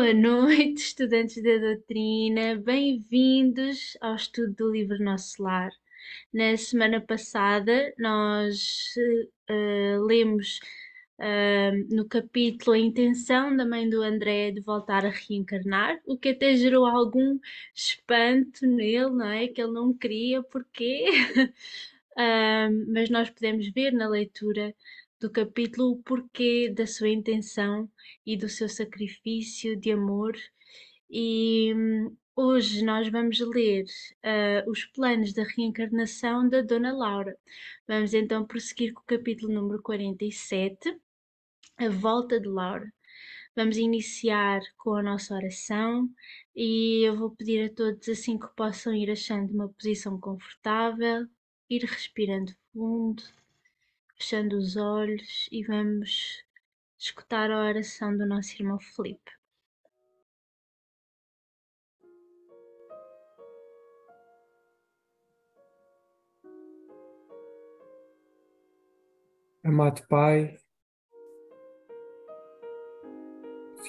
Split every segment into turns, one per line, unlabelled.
Boa noite, estudantes da doutrina. Bem-vindos ao estudo do livro Nosso Lar. Na semana passada, nós lemos no capítulo a intenção da mãe do André de voltar a reencarnar, o que até gerou algum espanto nele, não é? Que ele não queria, porquê? Mas nós podemos ver na leitura do capítulo o porquê da sua intenção e do seu sacrifício de amor. E hoje nós vamos ler os planos da reencarnação da Dona Laura. Vamos então prosseguir com o capítulo número 47, a volta de Laura. Vamos iniciar com a nossa oração e eu vou pedir a todos assim que possam ir achando uma posição confortável, ir respirando fundo, fechando os olhos e vamos escutar a oração do nosso irmão Felipe.
Amado Pai,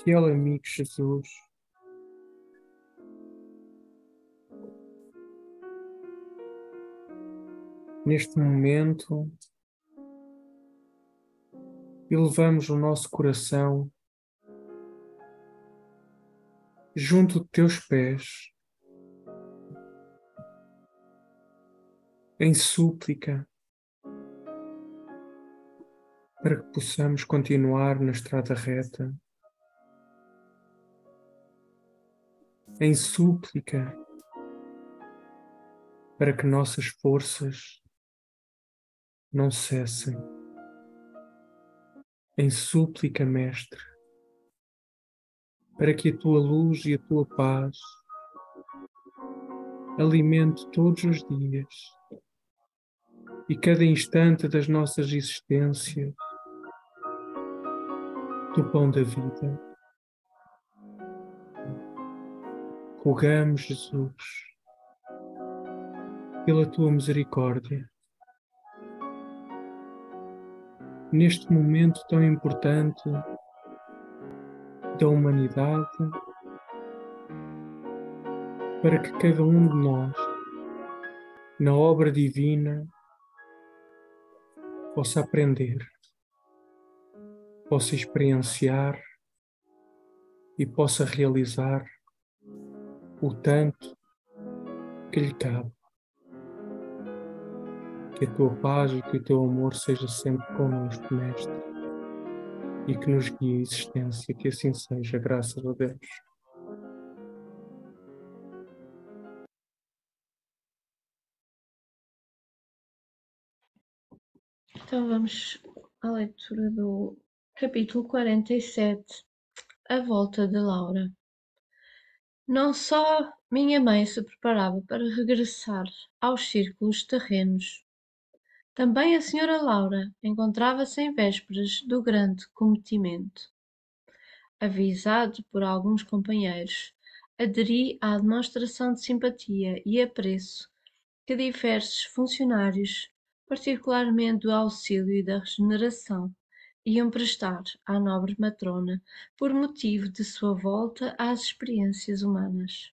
fiel amigo Jesus, neste momento elevamos o nosso coração junto de teus pés, em súplica, para que possamos continuar na estrada reta, em súplica, para que nossas forças não cessem, em súplica, Mestre, para que a tua luz e a tua paz alimente todos os dias e cada instante das nossas existências do pão da vida. Rogamos, Jesus, pela tua misericórdia, neste momento tão importante da humanidade, para que cada um de nós, na obra divina, possa aprender, possa experienciar e possa realizar o tanto que lhe cabe. Que a tua paz e que o teu amor seja sempre connosco, Mestre, e que nos guie a existência, que assim seja, graças a Deus.
Então vamos à leitura do capítulo 47, a volta de Laura. Não só minha mãe se preparava para regressar aos círculos terrenos, também a senhora Laura encontrava-se em vésperas do grande cometimento. Avisado por alguns companheiros, aderi à demonstração de simpatia e apreço que diversos funcionários, particularmente do auxílio e da regeneração, iam prestar à nobre matrona por motivo de sua volta às experiências humanas.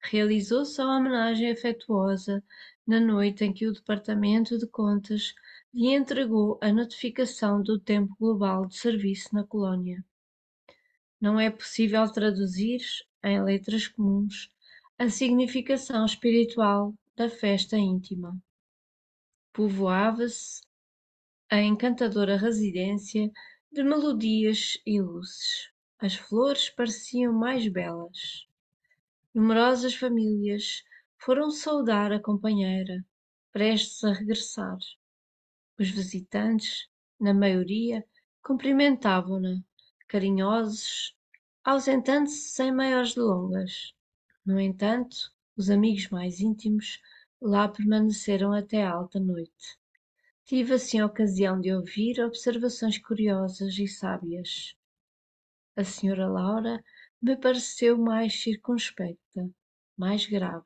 Realizou-se a homenagem afetuosa na noite em que o Departamento de Contas lhe entregou a notificação do tempo global de serviço na colónia. Não é possível traduzir, em letras comuns, a significação espiritual da festa íntima. Povoava-se a encantadora residência de melodias e luzes. As flores pareciam mais belas. Numerosas famílias foram saudar a companheira, prestes a regressar. Os visitantes, na maioria, cumprimentavam-na, carinhosos, ausentando-se sem maiores delongas. No entanto, os amigos mais íntimos lá permaneceram até alta noite. Tive assim a ocasião de ouvir observações curiosas e sábias. A senhora Laura me pareceu mais circunspecta, mais grave.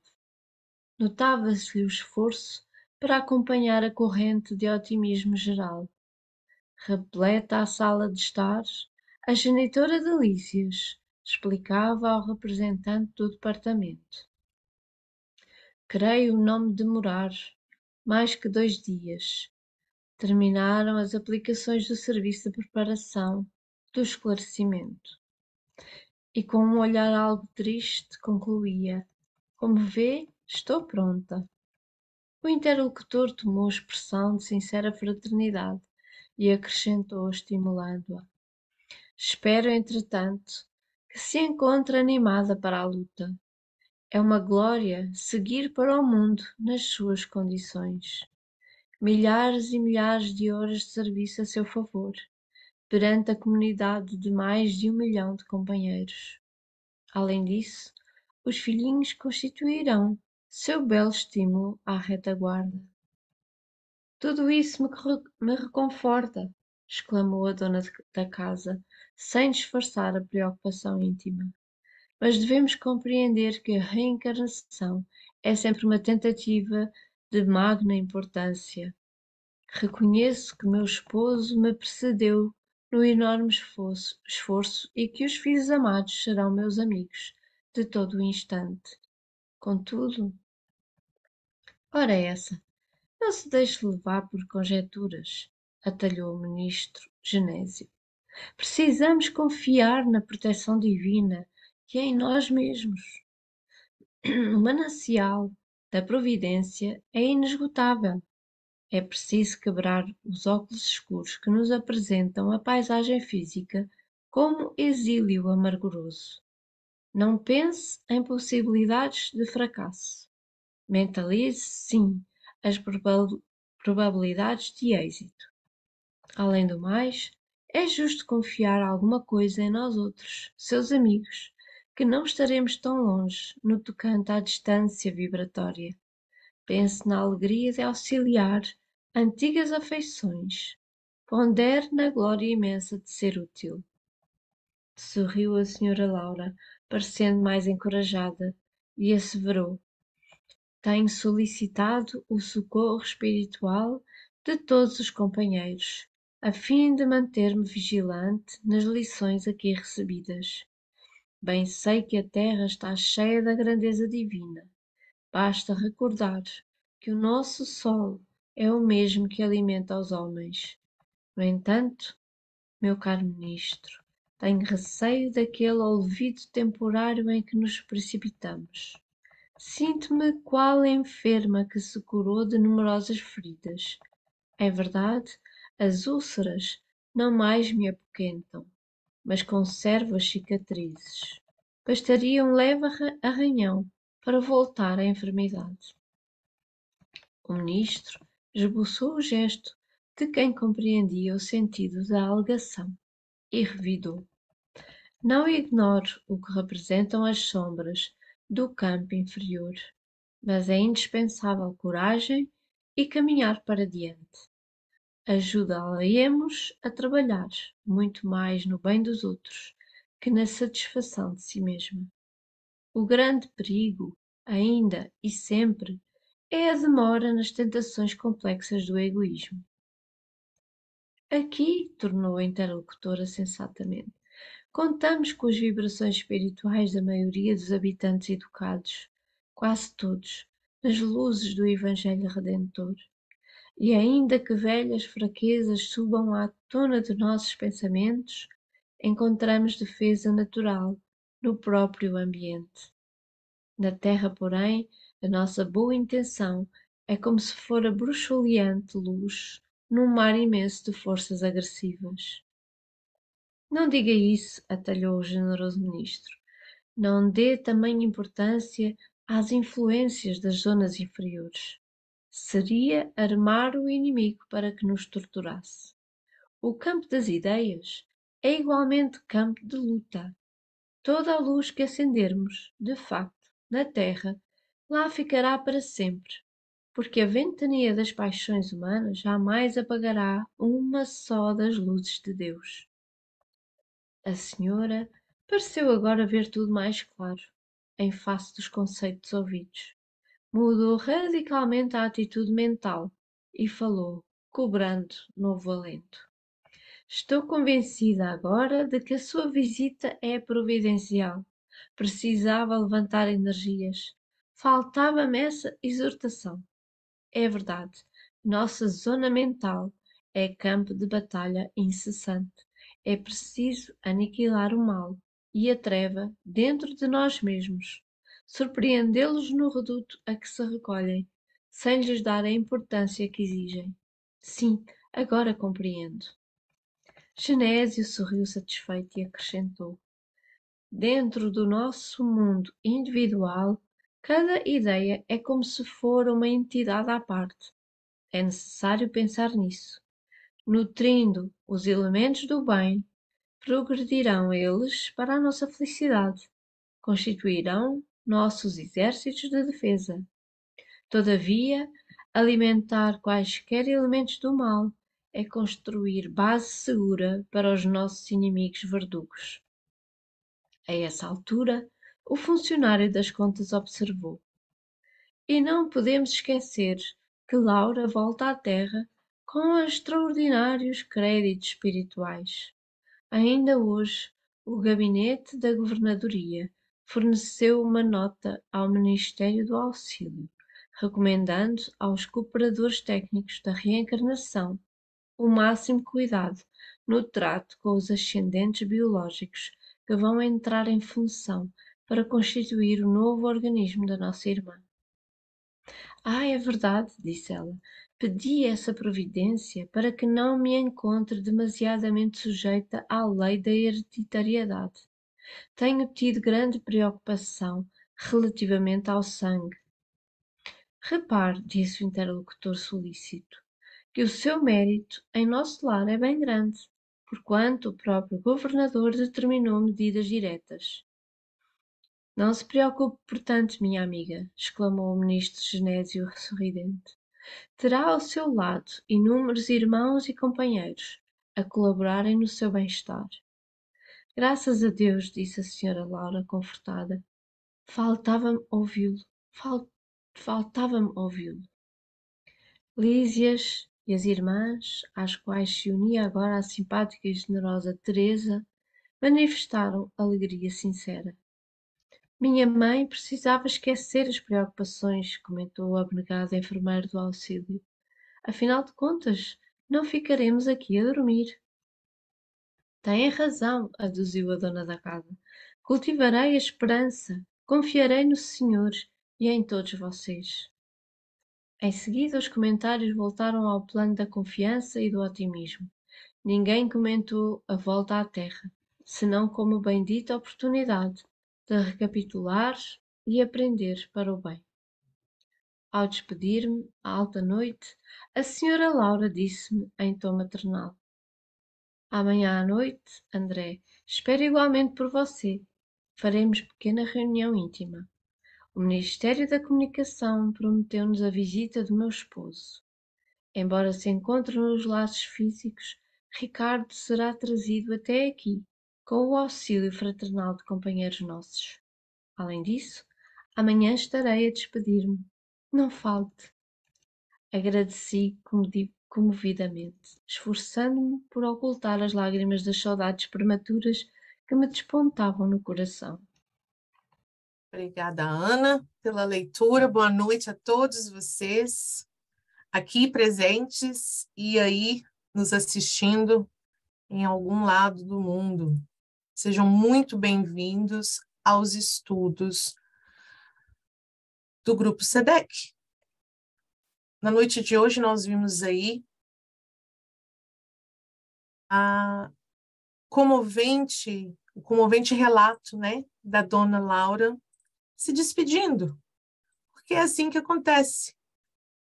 Notava-se-lhe o esforço para acompanhar a corrente de otimismo geral. Repleta a sala de estar, a genitora de Lísias
explicava ao representante do departamento. Creio não me demorar mais que 2 dias. Terminaram as aplicações do serviço de preparação do esclarecimento. E com um olhar algo triste concluía: como vê, estou pronta. O interlocutor tomou expressão de sincera fraternidade e acrescentou, estimulando-a: espero, entretanto, que se encontre animada para a luta. É uma glória seguir para o mundo nas suas condições. Milhares e milhares de horas de serviço a seu favor, perante a comunidade de mais de 1 milhão de companheiros. Além disso, os filhinhos constituirão seu belo estímulo à retaguarda. Tudo isso me reconforta, exclamou a dona da casa, sem disfarçar a preocupação íntima. Mas devemos compreender que a reencarnação é sempre uma tentativa de magna importância. Reconheço que meu esposo me precedeu no enorme esforço e que os filhos amados serão meus amigos de todo o instante. Contudo, ora essa, não se deixe levar por conjecturas, atalhou o ministro Genésio. Precisamos confiar na proteção divina que é em nós mesmos. O manancial da providência é inesgotável. É preciso quebrar os óculos escuros que nos apresentam a paisagem física como exílio amargoroso. Não pense em possibilidades de fracasso. Mentalize, sim, as probabilidades de êxito. Além do mais, é justo confiar alguma coisa em nós outros, seus amigos, que não estaremos tão longe no tocante à distância vibratória. Pense na alegria de auxiliar antigas afeições. Pondere na glória imensa de ser útil. Sorriu a senhora Laura, parecendo mais encorajada, e asseverou: tenho solicitado o socorro espiritual de todos os companheiros, a fim de manter-me vigilante nas lições aqui recebidas. Bem sei que a terra está cheia da grandeza divina. Basta recordar que o nosso sol é o mesmo que alimenta os homens. No entanto, meu caro ministro, tenho receio daquele olvido temporário em que nos precipitamos. Sinto-me qual enferma que se curou de numerosas feridas. É verdade, as úlceras não mais me apoquentam, mas conservo as cicatrizes. Bastaria um leve arranhão para voltar à enfermidade. O ministro esboçou o gesto de quem compreendia o sentido da alegação e revidou: não ignoro o que representam as sombras do campo inferior, mas é indispensável coragem e caminhar para diante. Ajudá-la-emos a trabalhar muito mais no bem dos outros que na satisfação de si mesma. O grande perigo, ainda e sempre, é a demora nas tentações complexas do egoísmo. Aqui, tornou a interlocutora sensatamente, contamos com as vibrações espirituais da maioria dos habitantes educados, quase todos, nas luzes do Evangelho Redentor. E ainda que velhas fraquezas subam à tona de nossos pensamentos, encontramos defesa natural no próprio ambiente. Na terra, porém, a nossa boa intenção é como se fora bruxuleante luz num mar imenso de forças agressivas. Não diga isso, atalhou o generoso ministro. Não dê tamanha importância às influências das zonas inferiores. Seria armar o inimigo para que nos torturasse. O campo das ideias é igualmente campo de luta. Toda a luz que acendermos, de facto, na terra, lá ficará para sempre, porque a ventania das paixões humanas jamais apagará uma só das luzes de Deus. A senhora pareceu agora ver tudo mais claro, em face dos conceitos ouvidos. Mudou radicalmente a atitude mental e falou, cobrando novo alento. Estou convencida agora de que a sua visita é providencial. Precisava levantar energias. Faltava-me essa exortação. É verdade, nossa zona mental é campo de batalha incessante. É preciso aniquilar o mal e a treva dentro de nós mesmos, surpreendê-los no reduto a que se recolhem, sem lhes dar a importância que exigem. Sim, agora compreendo. Genésio sorriu satisfeito e acrescentou: dentro do nosso mundo individual, cada ideia é como se for uma entidade à parte. É necessário pensar nisso. Nutrindo os elementos do bem, progredirão eles para a nossa felicidade, constituirão nossos exércitos de defesa. Todavia, alimentar quaisquer elementos do mal é construir base segura para os nossos inimigos verdugos. A essa altura, o funcionário das contas observou: e não podemos esquecer que Laura volta à Terra com extraordinários créditos espirituais. Ainda hoje, o gabinete da Governadoria forneceu uma nota ao Ministério do Auxílio, recomendando aos cooperadores técnicos da reencarnação o máximo cuidado no trato com os ascendentes biológicos que vão entrar em função para constituir o novo organismo da nossa irmã. Ah, é verdade, disse ela. Pedi essa providência para que não me encontre demasiadamente sujeita à lei da hereditariedade. Tenho tido grande preocupação relativamente ao sangue. Repare, disse o interlocutor solícito, que o seu mérito em nosso lar é bem grande, porquanto o próprio governador determinou medidas diretas. Não se preocupe, portanto, minha amiga, exclamou o ministro Genésio sorridente. Terá ao seu lado inúmeros irmãos e companheiros a colaborarem no seu bem-estar. Graças a Deus, disse a senhora Laura, confortada. Faltava-me ouvi-lo. Faltava-me ouvi-lo. Lísias e as irmãs, às quais se unia agora a simpática e generosa Teresa, manifestaram alegria sincera. Minha mãe precisava esquecer as preocupações, comentou o abnegado enfermeiro do auxílio. Afinal de contas, não ficaremos aqui a dormir. Tem razão, aduziu a dona da casa. Cultivarei a esperança, confiarei no Senhor e em todos vocês. Em seguida, os comentários voltaram ao plano da confiança e do otimismo. Ninguém comentou a volta à Terra, senão como bendita oportunidade de recapitular e aprender para o bem. Ao despedir-me, à alta noite, a senhora Laura disse-me em tom maternal: amanhã à noite, André, espero igualmente por você. Faremos pequena reunião íntima. O Ministério da Comunicação prometeu-nos a visita do meu esposo. Embora se encontre nos laços físicos, Ricardo será trazido até aqui, com o auxílio fraternal de companheiros nossos. Além disso, amanhã estarei a despedir-me. Não falte. Agradeci comovidamente, esforçando-me por ocultar as lágrimas das saudades prematuras que me despontavam no coração.
Obrigada, Ana, pela leitura. Boa noite a todos vocês aqui presentes e aí nos assistindo em algum lado do mundo. Sejam muito bem-vindos aos estudos do Grupo SEDEC. Na noite de hoje nós vimos aí o comovente relato, né, da dona Laura se despedindo, porque é assim que acontece.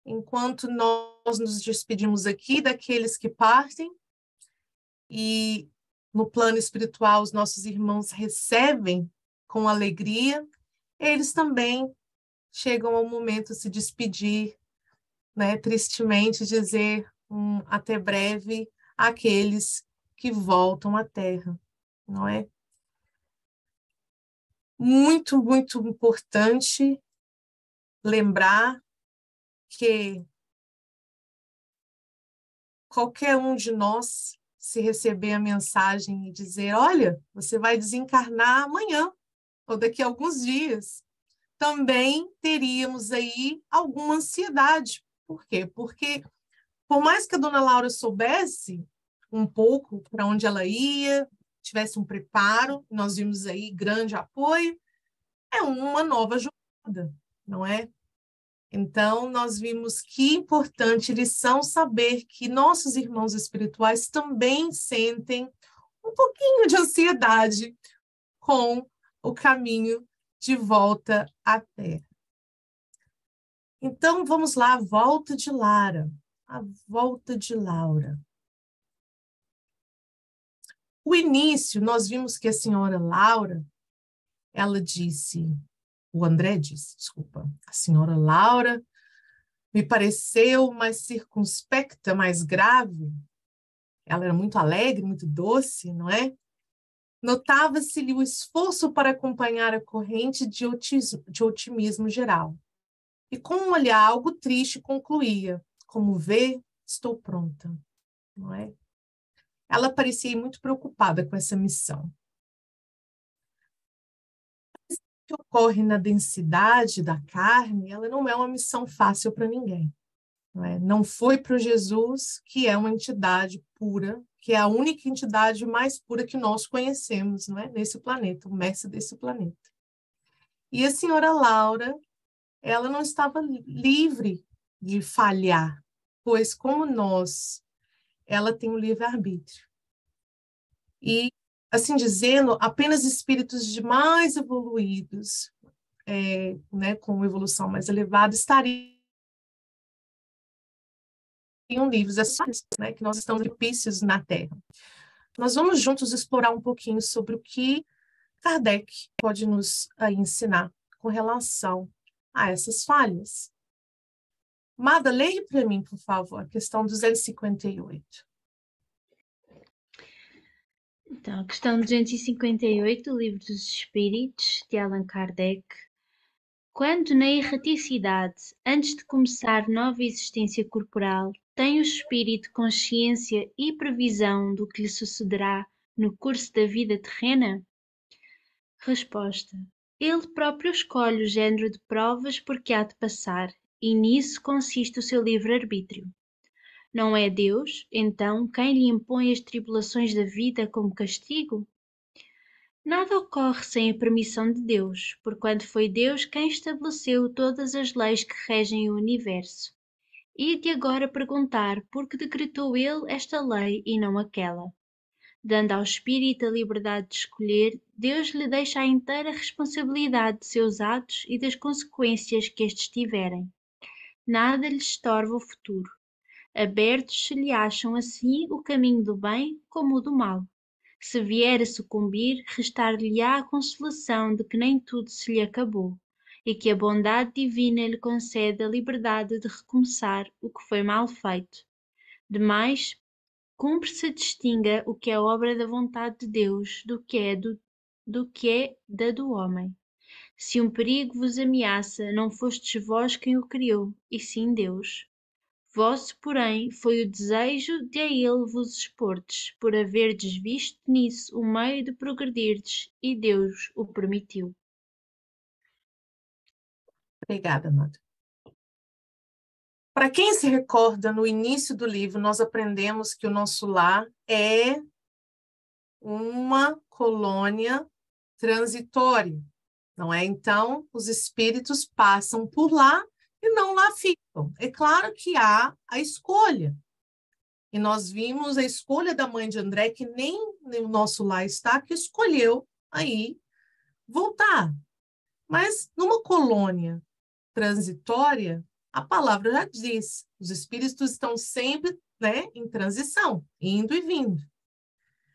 Enquanto nós nos despedimos aqui daqueles que partem, e no plano espiritual os nossos irmãos recebem com alegria, eles também chegam ao momento de se despedir, né, tristemente dizer até breve àqueles que voltam à Terra, não é? Muito, muito importante lembrar que qualquer um de nós se receber a mensagem e dizer, olha, você vai desencarnar amanhã, ou daqui a alguns dias, também teríamos aí alguma ansiedade. Por quê? Porque, por mais que a dona Laura soubesse um pouco para onde ela ia, tivesse um preparo, nós vimos aí grande apoio, é uma nova jornada, não é? Então, nós vimos que importante lição saber que nossos irmãos espirituais também sentem um pouquinho de ansiedade com o caminho de volta à Terra. Então, vamos lá, a volta de Lara, a volta de Laura. O início, nós vimos que a senhora Laura, ela disse, o André disse, desculpa, a senhora Laura me pareceu mais circunspecta, mais grave. Ela era muito alegre, muito doce, não é? Notava-se-lhe o esforço para acompanhar a corrente de otimismo geral. E com um olhar algo triste concluía, como vê, estou pronta, não é? Ela parecia muito preocupada com essa missão. O que ocorre na densidade da carne, ela não é uma missão fácil para ninguém. Não é? Não foi para Jesus, que é uma entidade pura, que é a única entidade mais pura que nós conhecemos, não é? Nesse planeta, o mestre desse planeta. E a senhora Laura, ela não estava livre de falhar, pois como nós, ela tem o livre-arbítrio. E, assim dizendo, apenas espíritos de mais evoluídos, né, com evolução mais elevada, estariam livres, né, que nós estamos propícios na Terra. Nós vamos juntos explorar um pouquinho sobre o que Kardec pode nos ensinar com relação a essas falhas. Mada, leia para mim, por favor, a questão 258.
Então, a questão 258 do Livro dos Espíritos, de Allan Kardec. Quando na erraticidade, antes de começar nova existência corporal, tem o espírito consciência e previsão do que lhe sucederá no curso da vida terrena? Resposta. Ele próprio escolhe o género de provas por que há de passar, e nisso consiste o seu livre-arbítrio. Não é Deus, então, quem lhe impõe as tribulações da vida como castigo? Nada ocorre sem a permissão de Deus, porquanto foi Deus quem estabeleceu todas as leis que regem o universo. E de agora perguntar por que decretou ele esta lei e não aquela. Dando ao espírito a liberdade de escolher, Deus lhe deixa a inteira responsabilidade de seus atos e das consequências que estes tiverem. Nada lhe estorva o futuro. Abertos se lhe acham assim o caminho do bem como o do mal. Se vier a sucumbir, restar-lhe-á a consolação de que nem tudo se lhe acabou, e que a bondade divina lhe concede a liberdade de recomeçar o que foi mal feito. Demais, cumpre-se distinga o que é obra da vontade de Deus do que é da do homem. Se um perigo vos ameaça, não fostes vós quem o criou, e sim Deus. Vosso, porém, foi o desejo de a ele vos exportes, por haverdes visto nisso o meio de progredirdes, e Deus o permitiu.
Obrigada, Amada. Para quem se recorda, no início do livro, nós aprendemos que o nosso lar é uma colônia transitória, não é? Então, os espíritos passam por lá e não lá ficam. É claro que há a escolha. E nós vimos a escolha da mãe de André, que nem no nosso lar está, que escolheu aí voltar. Mas numa colônia transitória, a palavra já diz, os espíritos estão sempre, né, em transição, indo e vindo.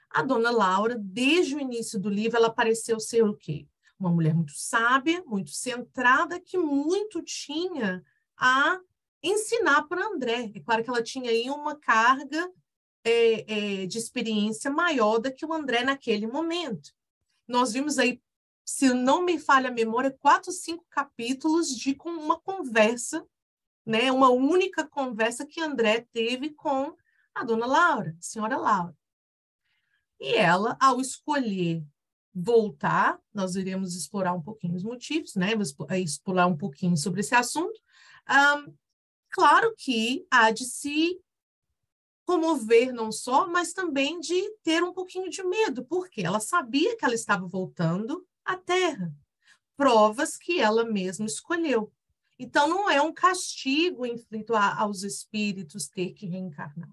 A dona Laura, desde o início do livro, ela pareceu ser o quê? Uma mulher muito sábia, muito centrada, que muito tinha a ensinar para André. É claro que ela tinha aí uma carga de experiência maior do que o André naquele momento. Nós vimos aí, se não me falha a memória, 4 ou 5 capítulos de uma conversa, né? Uma única conversa que André teve com a dona Laura, a senhora Laura. E ela, ao escolher voltar, nós iremos explorar um pouquinho os motivos, né? Explorar um pouquinho sobre esse assunto. Claro que há de se comover não só, mas também de ter um pouquinho de medo, porque ela sabia que ela estava voltando à Terra, provas que ela mesma escolheu. Então, não é um castigo inflito aos espíritos ter que reencarnar,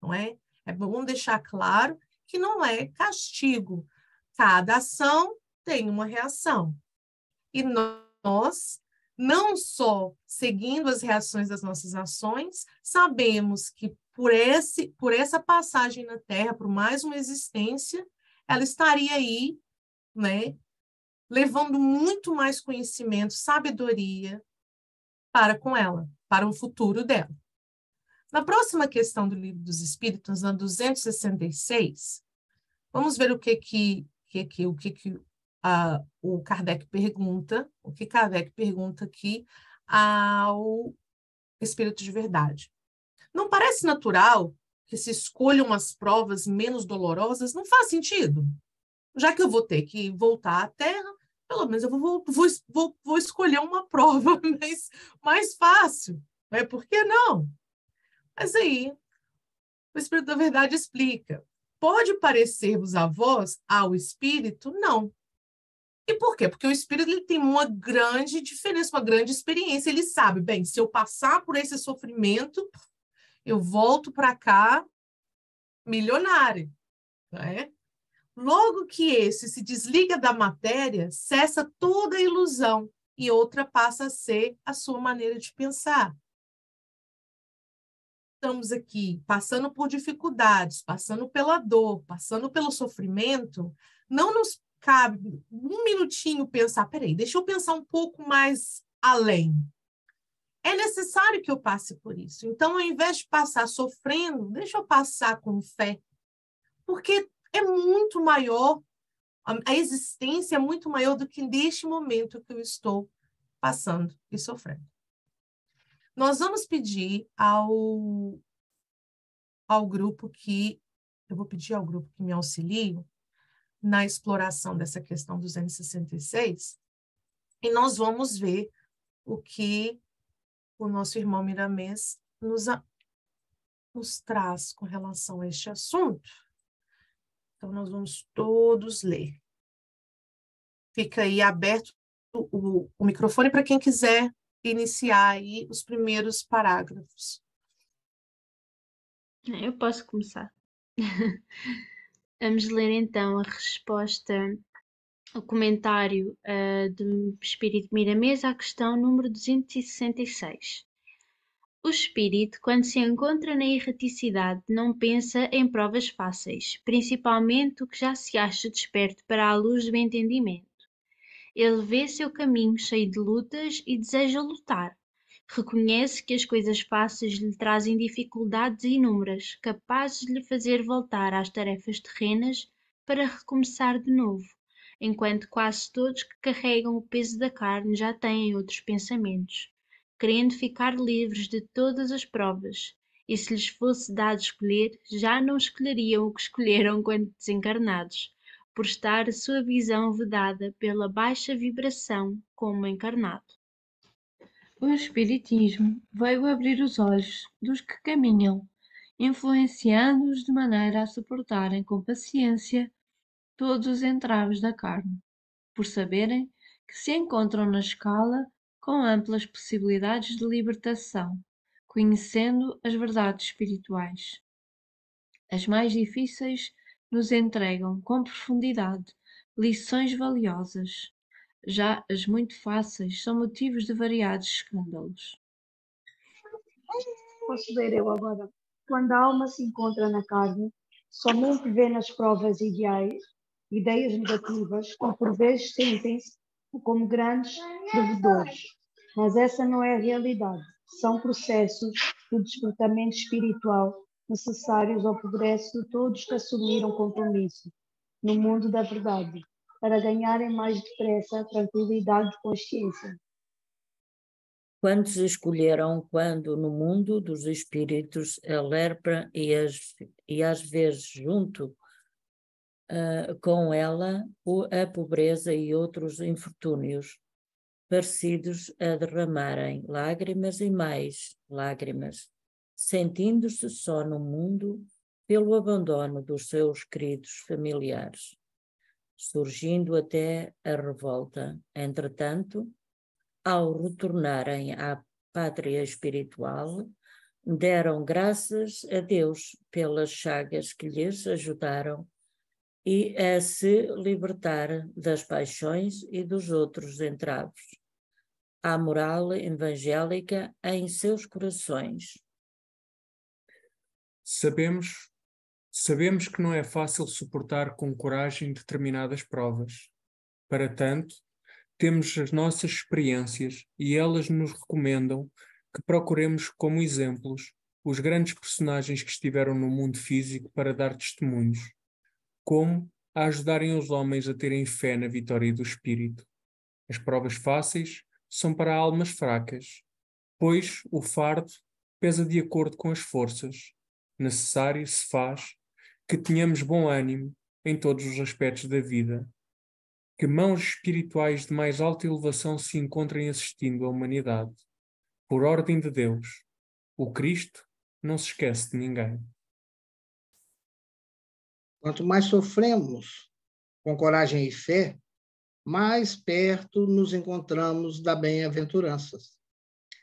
não é? É bom deixar claro que não é castigo. Cada ação tem uma reação. E nós, não só seguindo as reações das nossas ações, sabemos que por essa passagem na Terra, por mais uma existência, ela estaria aí, né, levando muito mais conhecimento, sabedoria para com ela, para o futuro dela. Na próxima questão do Livro dos Espíritos, na 266, vamos ver o que o Kardec pergunta, o que Kardec pergunta aqui ao Espírito de Verdade. Não parece natural que se escolham as provas menos dolorosas? Não faz sentido. Já que eu vou ter que voltar à Terra, pelo menos eu vou escolher uma prova mais fácil. Né? Por que não? Mas aí, o Espírito da Verdade explica. Pode parecer-vos a vós ao Espírito? Não. E por quê? Porque o Espírito ele tem uma grande diferença, uma grande experiência. Ele sabe, bem, se eu passar por esse sofrimento, eu volto para cá milionário. Né? Logo que esse se desliga da matéria, cessa toda a ilusão e outra passa a ser a sua maneira de pensar. Estamos aqui passando por dificuldades, passando pela dor, passando pelo sofrimento, não nos cabe um minutinho pensar, peraí, deixa eu pensar um pouco mais além. É necessário que eu passe por isso. Então, ao invés de passar sofrendo, deixa eu passar com fé. Porque é muito maior, a existência é muito maior do que neste momento que eu estou passando e sofrendo. Nós vamos pedir ao grupo eu vou pedir ao grupo que me auxilie na exploração dessa questão 266, e nós vamos ver o que o nosso irmão Miramês nos traz com relação a este assunto. Então, nós vamos todos ler. Fica aí aberto o microfone para quem quiser iniciar aí os primeiros parágrafos.
Eu posso começar. Vamos ler então a resposta, o comentário do Espírito Miramês à questão número 266. O espírito, quando se encontra na erraticidade, não pensa em provas fáceis, principalmente o que já se acha desperto para a luz do entendimento. Ele vê seu caminho cheio de lutas e deseja lutar. Reconhece que as coisas fáceis lhe trazem dificuldades inúmeras, capazes de lhe fazer voltar às tarefas terrenas para recomeçar de novo, enquanto quase todos que carregam o peso da carne já têm outros pensamentos, querendo ficar livres de todas as provas, e se lhes fosse dado escolher, já não escolheriam o que escolheram quando desencarnados, por estar a sua visão vedada pela baixa vibração como encarnado.
O Espiritismo veio abrir os olhos dos que caminham, influenciando-os de maneira a suportarem com paciência todos os entraves da carne, por saberem que se encontram na escala com amplas possibilidades de libertação, conhecendo as verdades espirituais. As mais difíceis nos entregam com profundidade lições valiosas. Já as muito fáceis são motivos de variados escândalos.
Posso ler eu agora. Quando a alma se encontra na carne, somente vê nas provas ideais ideias negativas e por vezes sentem-se como grandes devedores. Mas essa não é a realidade. São processos de despertamento espiritual necessários ao progresso de todos que assumiram compromisso no mundo da verdade, para ganharem mais depressa tranquilidade de consciência.
Quantos escolheram quando no mundo dos espíritos a lepra e às vezes junto com ela a pobreza e outros infortúnios, parecidos a derramarem lágrimas e mais lágrimas, sentindo-se só no mundo pelo abandono dos seus queridos familiares, surgindo até a revolta. Entretanto, ao retornarem à pátria espiritual, deram graças a Deus pelas chagas que lhes ajudaram e a se libertar das paixões e dos outros entraves, à moral evangélica em seus corações.
Sabemos que não é fácil suportar com coragem determinadas provas. Para tanto, temos as nossas experiências e elas nos recomendam que procuremos como exemplos os grandes personagens que estiveram no mundo físico para dar testemunhos, como a ajudarem os homens a terem fé na vitória do Espírito. As provas fáceis são para almas fracas, pois o fardo pesa de acordo com as forças. Necessário se faz que tenhamos bom ânimo em todos os aspectos da vida, que mãos espirituais de mais alta elevação se encontrem assistindo a humanidade. Por ordem de Deus, o Cristo não se esquece de ninguém.
Quanto mais sofremos com coragem e fé, mais perto nos encontramos da bem-aventurança.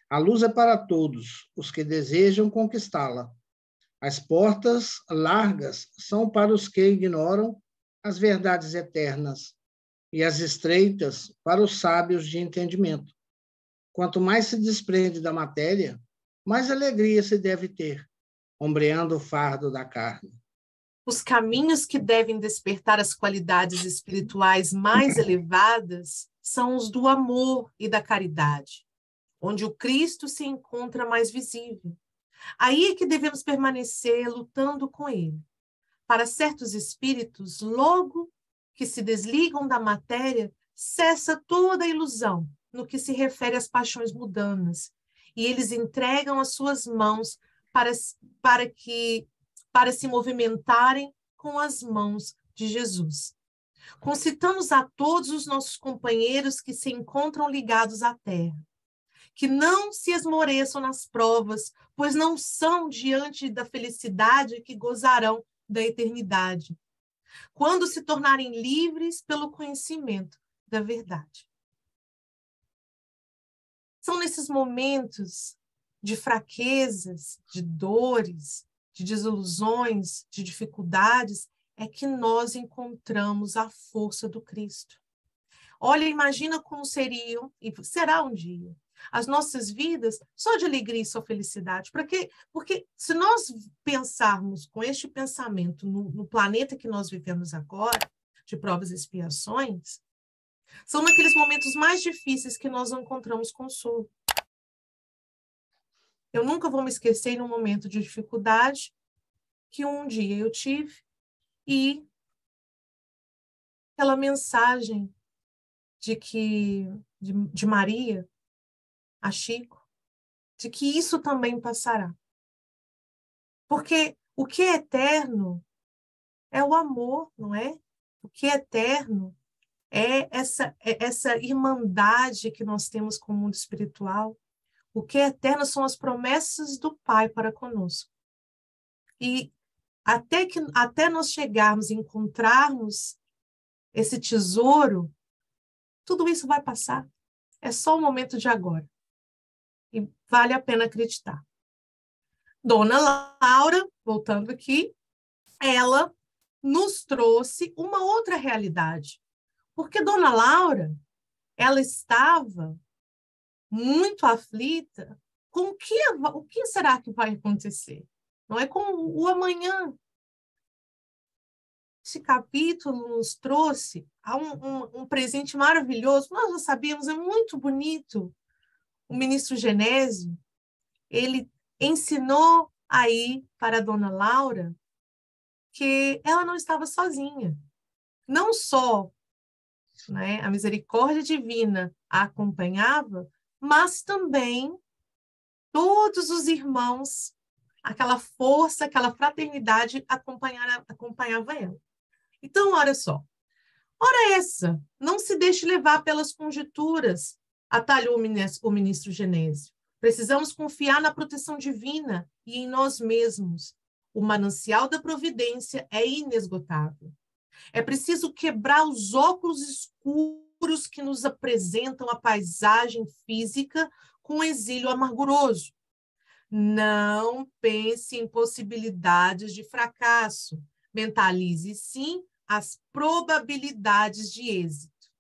A luz é para todos os que desejam conquistá-la. As portas largas são para os que ignoram as verdades eternas, e as estreitas para os sábios de entendimento. Quanto mais se desprende da matéria, mais alegria se deve ter, ombreando o fardo da carne.
Os caminhos que devem despertar as qualidades espirituais mais elevadas são os do amor e da caridade, onde o Cristo se encontra mais visível. Aí é que devemos permanecer lutando com ele. Para certos espíritos, logo que se desligam da matéria, cessa toda a ilusão no que se refere às paixões mundanas, e eles entregam as suas mãos para se movimentarem com as mãos de Jesus. Concitamos a todos os nossos companheiros que se encontram ligados à terra, que não se esmoreçam nas provas, pois não são diante da felicidade que gozarão da eternidade, quando se tornarem livres pelo conhecimento da verdade. São nesses momentos de fraquezas, de dores, de desilusões, de dificuldades, é que nós encontramos a força do Cristo. Olha, imagina como seriam, e será um dia, as nossas vidas só de alegria e só felicidade. Porque se nós pensarmos com este pensamento no planeta que nós vivemos agora, de provas e expiações, são naqueles momentos mais difíceis que nós encontramos consolo. Eu nunca vou me esquecer num momento de dificuldade que um dia eu tive e aquela mensagem de Maria a Chico, de que isso também passará. Porque o que é eterno é o amor, não é? O que é eterno é essa irmandade que nós temos com o mundo espiritual. O que é eterno são as promessas do Pai para conosco. E até nós chegarmos e encontrarmos esse tesouro, tudo isso vai passar. É só o momento de agora. E vale a pena acreditar. Dona Laura, voltando aqui, ela nos trouxe uma outra realidade. Porque Dona Laura, ela estava muito aflita com o que será que vai acontecer? Não é com o amanhã. Esse capítulo nos trouxe um presente maravilhoso. Nós já sabíamos, é muito bonito. O ministro Genésio, ele ensinou aí para a Dona Laura que ela não estava sozinha. Não só, né, a misericórdia divina a acompanhava, mas também todos os irmãos, aquela força, aquela fraternidade acompanhava ela. Então, olha só. Ora essa, não se deixe levar pelas conjecturas, atalhou o ministro Genésio. Precisamos confiar na proteção divina e em nós mesmos. O manancial da providência é inesgotável. É preciso quebrar os óculos escuros que nos apresentam a paisagem física com um exílio amarguroso. Não pense em possibilidades de fracasso. Mentalize, sim, as probabilidades de êxito.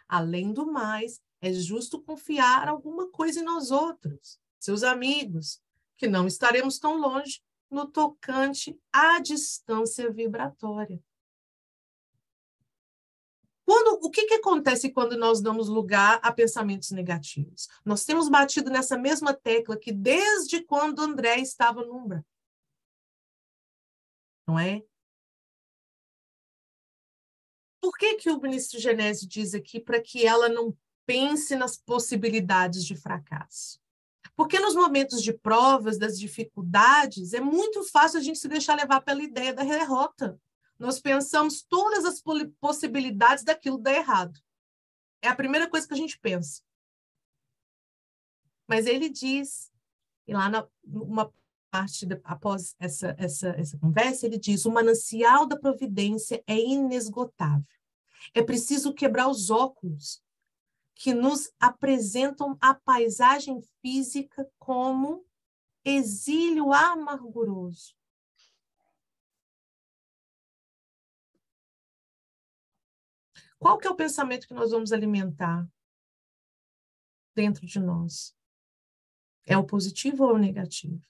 Além do mais, é justo confiar alguma coisa em nós outros, seus amigos, que não estaremos tão longe no tocante à distância vibratória. O que acontece quando nós damos lugar a pensamentos negativos? Nós temos batido nessa mesma tecla que desde quando André estava no Umbra. Não é? Por que o ministro Genésio diz aqui para que ela não pense nas possibilidades de fracasso? Porque nos momentos de provas, das dificuldades, é muito fácil a gente se deixar levar pela ideia da derrota. Nós pensamos todas as possibilidades daquilo dar errado. É a primeira coisa que a gente pensa. Mas ele diz, e lá numa parte, após essa conversa, ele diz, o manancial da providência é inesgotável. É preciso quebrar os óculos que nos apresentam a paisagem física como exílio amarguroso. Qual que é o pensamento que nós vamos alimentar dentro de nós? É o positivo ou o negativo?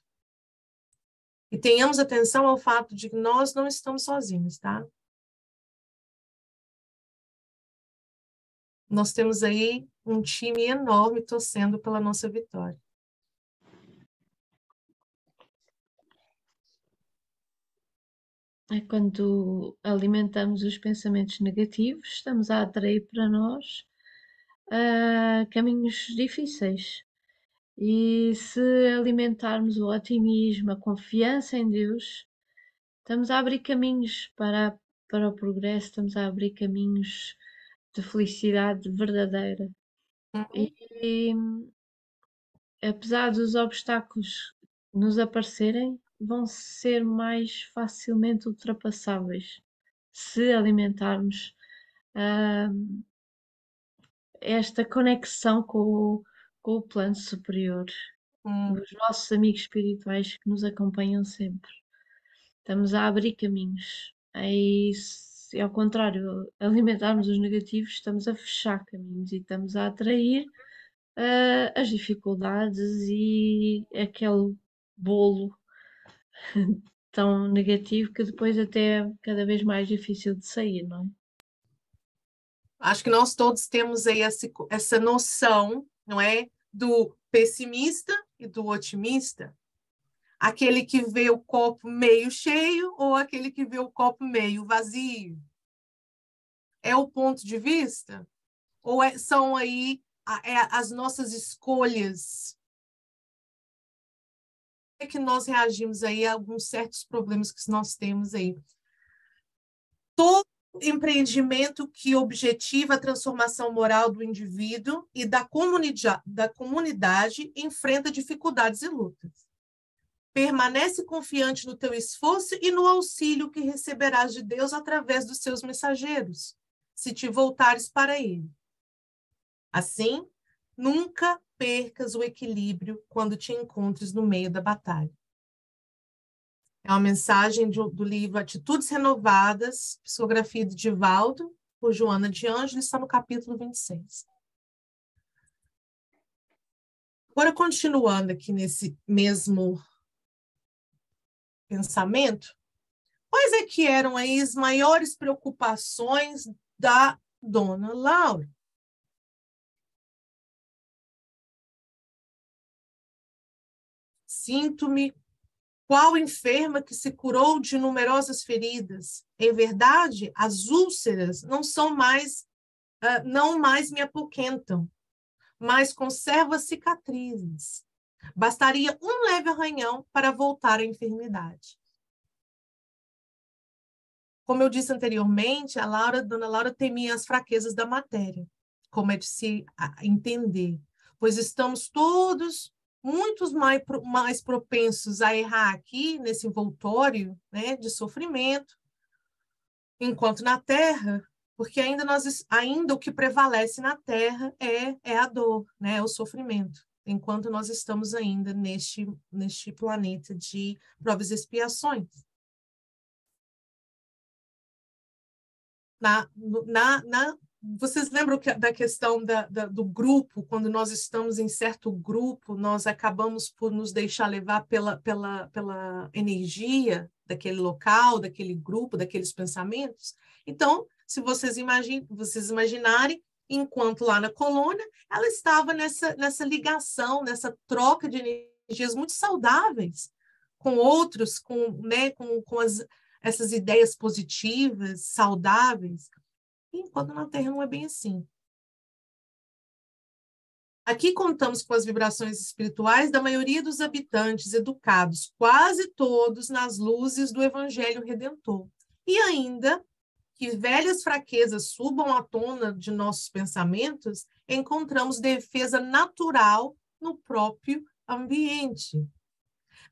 E tenhamos atenção ao fato de que nós não estamos sozinhos, tá? Nós temos aí um time enorme torcendo pela nossa vitória.
É quando alimentamos os pensamentos negativos, estamos a atrair para nós caminhos difíceis. E se alimentarmos o otimismo, a confiança em Deus, estamos a abrir caminhos para o progresso, estamos a abrir caminhos de felicidade verdadeira. E apesar dos obstáculos nos aparecerem, vão ser mais facilmente ultrapassáveis se alimentarmos esta conexão com o plano superior, os nossos amigos espirituais que nos acompanham sempre. Estamos a abrir caminhos. Aí, se ao contrário, alimentarmos os negativos, estamos a fechar caminhos e estamos a atrair as dificuldades e aquele bolo tão negativo que depois até é cada vez mais difícil de sair, não é?
Acho que nós todos temos aí essa noção, não é? Do pessimista e do otimista. Aquele que vê o copo meio cheio ou aquele que vê o copo meio vazio. É o ponto de vista? Ou são aí as nossas escolhas? Como é que nós reagimos aí a alguns certos problemas que nós temos aí? Todo empreendimento que objetiva a transformação moral do indivíduo e da comunidade enfrenta dificuldades e lutas. Permanece confiante no teu esforço e no auxílio que receberás de Deus através dos seus mensageiros, se te voltares para ele. Assim, nunca percas o equilíbrio quando te encontres no meio da batalha. É uma mensagem do livro Atitudes Renovadas, psicografia de Divaldo, por Joana de Ângelo, está no capítulo 26. Agora, continuando aqui nesse mesmo pensamento, quais é que eram aí as maiores preocupações da dona Laura? Sinto-me qual enferma que se curou de numerosas feridas. Em verdade, as úlceras não mais me apoquentam, mas conservo as cicatrizes. Bastaria um leve arranhão para voltar à enfermidade. Como eu disse anteriormente, Dona Laura temia as fraquezas da matéria, como é de se entender, pois estamos todos muitos mais propensos a errar aqui nesse envoltório, né, de sofrimento, enquanto na Terra, porque ainda o que prevalece na Terra é a dor, né, o sofrimento, enquanto nós estamos ainda neste planeta de provas e expiações. Vocês lembram da questão do grupo? Quando nós estamos em certo grupo, nós acabamos por nos deixar levar pela energia daquele local, daquele grupo, daqueles pensamentos. Então, se vocês imaginarem, enquanto lá na colônia, ela estava nessa ligação, nessa troca de energias muito saudáveis com outros, né, com essas ideias positivas, saudáveis, enquanto na Terra não é bem assim. Aqui contamos com as vibrações espirituais da maioria dos habitantes educados, quase todos nas luzes do Evangelho Redentor. E ainda que velhas fraquezas subam à tona de nossos pensamentos, encontramos defesa natural no próprio ambiente.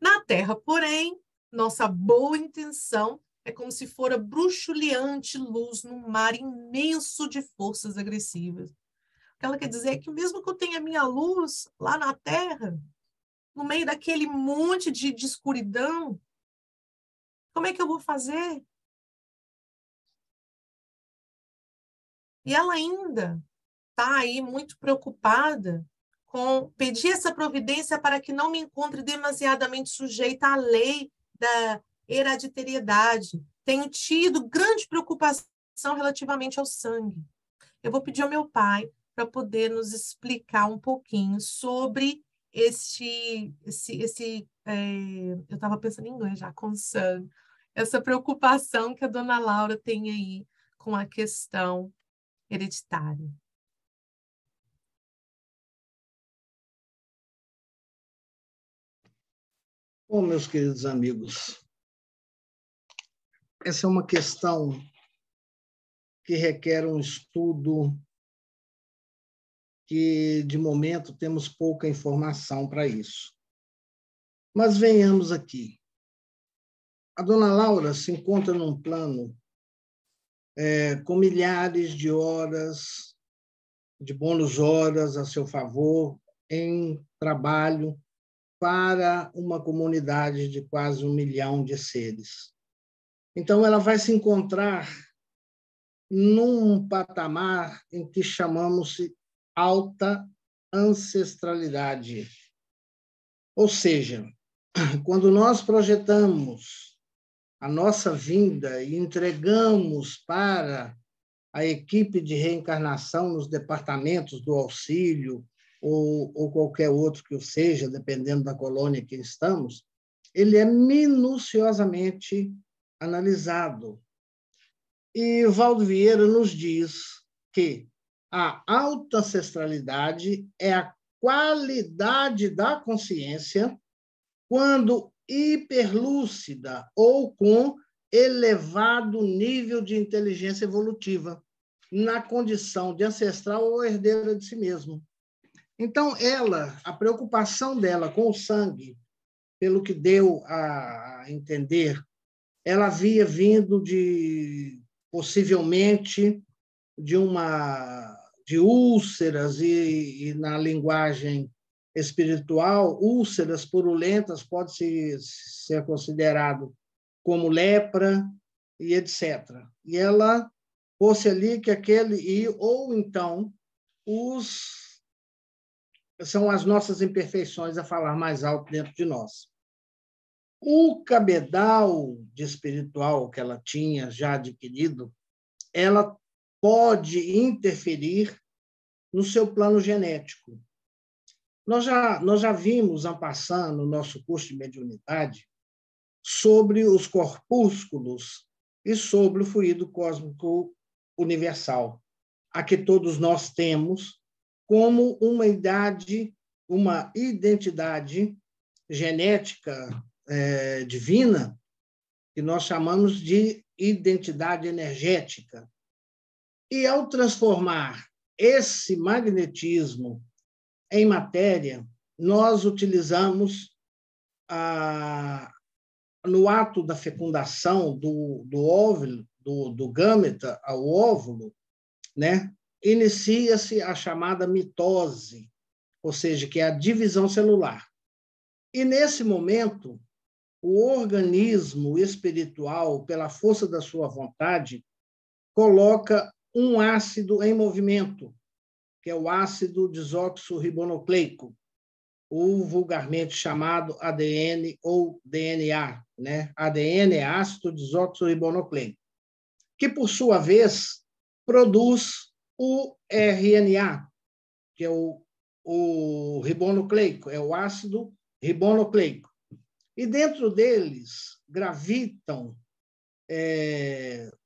Na Terra, porém, nossa boa intenção é como se fora bruxuleante luz num mar imenso de forças agressivas. O que ela quer dizer é que mesmo que eu tenha minha luz lá na Terra, no meio daquele monte de escuridão, como é que eu vou fazer? E ela ainda está aí muito preocupada com pedir essa providência para que não me encontre demasiadamente sujeita à lei da hereditariedade. Tenho tido grande preocupação relativamente ao sangue. Eu vou pedir ao meu pai para poder nos explicar um pouquinho sobre eu estava pensando em inglês já, concern, essa preocupação que a dona Laura tem aí com a questão hereditária.
Bom, meus queridos amigos, essa é uma questão que requer um estudo que, de momento, temos pouca informação para isso. Mas venhamos aqui. A dona Laura se encontra num plano com milhares de horas, de bônus horas a seu favor, em trabalho para uma comunidade de quase 1 milhão de seres. Então, ela vai se encontrar num patamar em que chamamos de alta ancestralidade. Ou seja, quando nós projetamos a nossa vinda e entregamos para a equipe de reencarnação nos departamentos do auxílio ou qualquer outro que o seja, dependendo da colônia que estamos, ele é minuciosamente analisado. E Valdo Vieira nos diz que a alta ancestralidade é a qualidade da consciência quando hiperlúcida ou com elevado nível de inteligência evolutiva, na condição de ancestral ou herdeira de si mesmo. Então, a preocupação dela com o sangue, pelo que deu a entender, ela havia vindo possivelmente de úlceras e na linguagem espiritual, úlceras purulentas pode ser considerado como lepra e etc. E ela fosse ali que ou então são as nossas imperfeições a falar mais alto dentro de nós. O cabedal de espiritual que ela tinha já adquirido, ela pode interferir no seu plano genético. Nós já vimos, en passant, no nosso curso de mediunidade, sobre os corpúsculos e sobre o fluido cósmico universal, a que todos nós temos como uma identidade genética divina, que nós chamamos de identidade energética. E, ao transformar esse magnetismo em matéria, nós utilizamos, no ato da fecundação do óvulo, do gâmeta ao óvulo, né, inicia-se a chamada mitose, ou seja, que é a divisão celular. E, nesse momento, o organismo espiritual, pela força da sua vontade, coloca um ácido em movimento, que é o ácido desoxirribonucleico, ou vulgarmente chamado ADN ou DNA, né? ADN é ácido desoxirribonucleico, que, por sua vez, produz o RNA, que é o ribonucleico, é o ácido ribonucleico. E dentro deles gravitam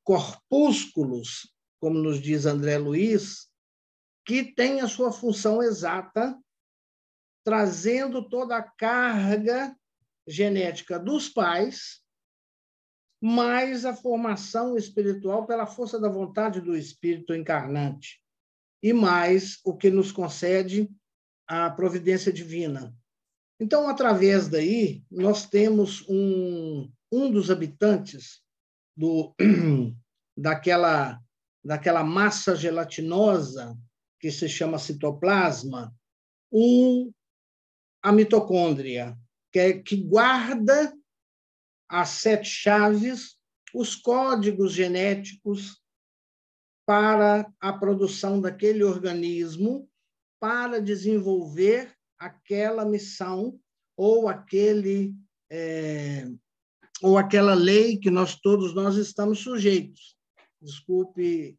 corpúsculos, como nos diz André Luiz, que têm a sua função exata, trazendo toda a carga genética dos pais, mais a formação espiritual pela força da vontade do Espírito encarnante, e mais o que nos concede a providência divina. Então, através daí, nós temos um dos habitantes daquela massa gelatinosa que se chama citoplasma, a mitocôndria, que guarda as 7 chaves, os códigos genéticos para a produção daquele organismo, para desenvolver aquela missão ou aquela lei que todos nós estamos sujeitos. Desculpe,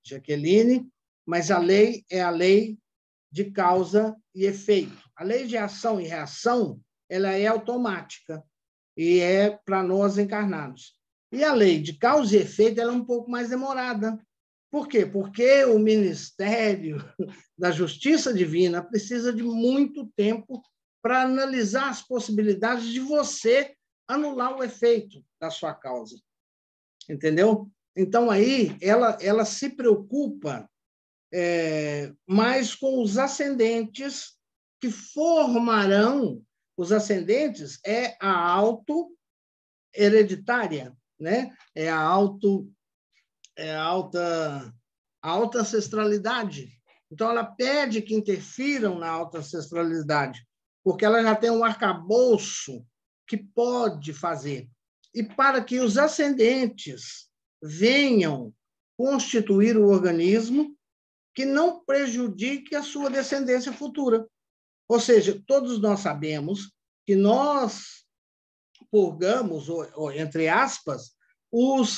Jaqueline, mas a lei é a lei de causa e efeito. A lei de ação e reação, ela é automática e é para nós encarnados. E a lei de causa e efeito, ela é um pouco mais demorada. Por quê? Porque o Ministério da Justiça Divina precisa de muito tempo para analisar as possibilidades de você anular o efeito da sua causa. Entendeu? Então, aí, ela se preocupa mais com os ascendentes que formarão. Os ascendentes é a auto-hereditária, né? É a alta ancestralidade. Então, ela pede que interfiram na alta ancestralidade, porque ela já tem um arcabouço que pode fazer. E para que os ascendentes venham constituir o organismo que não prejudique a sua descendência futura. Ou seja, todos nós sabemos que nós purgamos, ou entre aspas,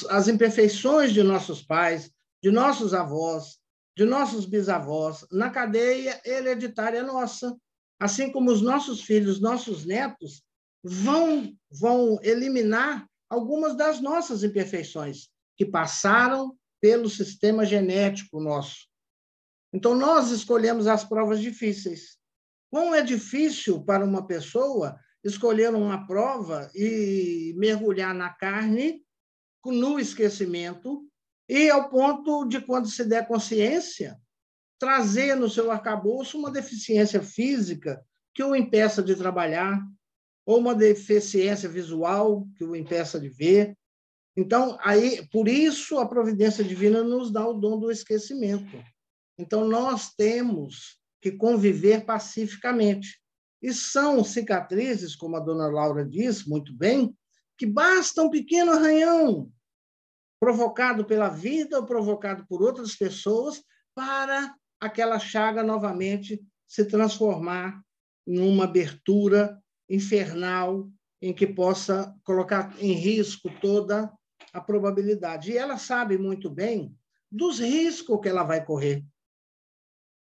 as imperfeições de nossos pais, de nossos avós, de nossos bisavós, na cadeia hereditária nossa. Assim como os nossos filhos, nossos netos, vão eliminar algumas das nossas imperfeições que passaram pelo sistema genético nosso. Então, nós escolhemos as provas difíceis. Como é difícil para uma pessoa escolher uma prova e mergulhar na carne, no esquecimento, e ao ponto de, quando se der consciência, trazer no seu arcabouço uma deficiência física que o impeça de trabalhar, ou uma deficiência visual que o impeça de ver. Então, por isso, a providência divina nos dá o dom do esquecimento. Então, nós temos que conviver pacificamente. E são cicatrizes, como a dona Laura disse muito bem, que basta um pequeno arranhão provocado pela vida ou provocado por outras pessoas para aquela chaga novamente se transformar numa abertura infernal em que possa colocar em risco toda a probabilidade. E ela sabe muito bem dos riscos que ela vai correr.